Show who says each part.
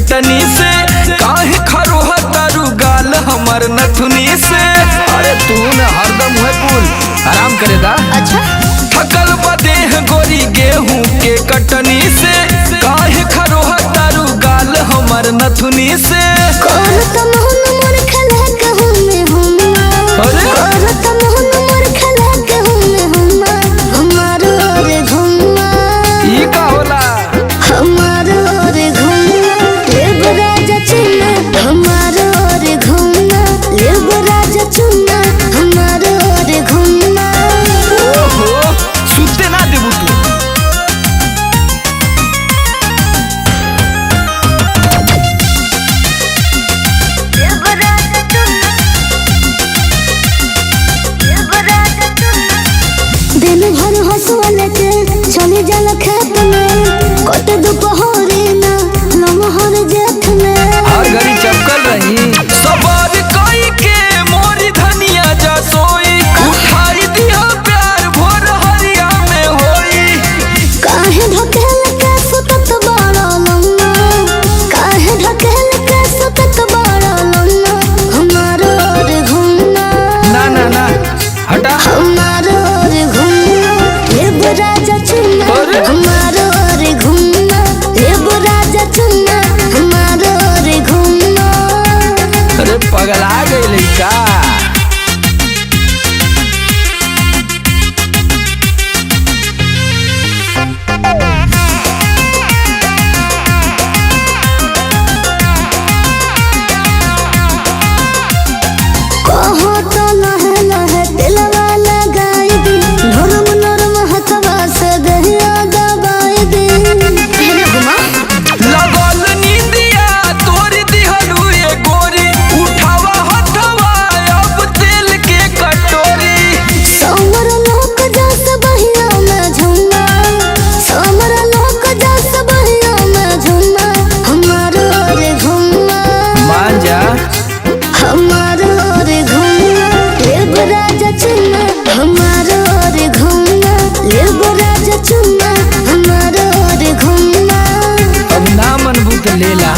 Speaker 1: कटनी से काहे खरोहा तारू गाल हमर नथुनी से। अरे तू न हरदम है कुल आराम करे दा।
Speaker 2: अच्छा
Speaker 1: थकल बदेह गोरी गेहूं के कटनी से काहे खरोहा तारू गाल हमर नथुनी से।
Speaker 2: कौन तमहन मोर खला कहूं मैं हुम्मा।
Speaker 1: अरे
Speaker 2: कौन तमहन मोर खला कहूं मैं हुम्मा। हमारो रे घुम्मा
Speaker 1: ई का होला।
Speaker 2: हमारो रे घुम्मा लेब राजा चुना। हमारो रे घुम्मा लेब राजा चुना। हमारो रे घुम्मा।
Speaker 1: ओहो सुते ना देबू तू।
Speaker 2: लेब राजा चुना। लेब राजा चुना। दिन भर हंसवाले के चले जाला खेत में। कट दोपहरी ना लमहर जेठ में।
Speaker 1: हर घड़ी चपकल रही सवार कोई के मोरी धनिया जा सोई। उठाई दिया प्यार भोर हरिया में होई।
Speaker 2: काहे ढकेल के सुतत बड़ा लम्मा। काहे ढकेल के सुतत बड़ा लम्मा। हमारो रे घुम्मा।
Speaker 1: ना ना ना हटा।
Speaker 2: हमारो रे घुम्मा लेब राजा चुना।
Speaker 1: अरे?
Speaker 2: हमारो रे घुम्मा लेब राजा चुना। हमारो रे घुम्मा।
Speaker 1: अरे पगला गई का।
Speaker 2: कहो तो लहे लहे दिलवा लगाई दी। नरम नरम हथवा से दहिया दबाई दी।
Speaker 1: लगल नींदिया तोरी दिहलू ये गोरी। उठावा हथवा अब तेल के कटोरी।
Speaker 2: समर लोक जस बहिया में झुमा। समर लोक जस बहिया में झुमा। हमारो रे घुमा।
Speaker 1: मान जा।
Speaker 2: हमारो रे घुमा लेब राजा चुना। हमारो रे घुमा लेब राजा चुना। हमारो रे घुमा।
Speaker 1: अब ना मनबू तो लेला।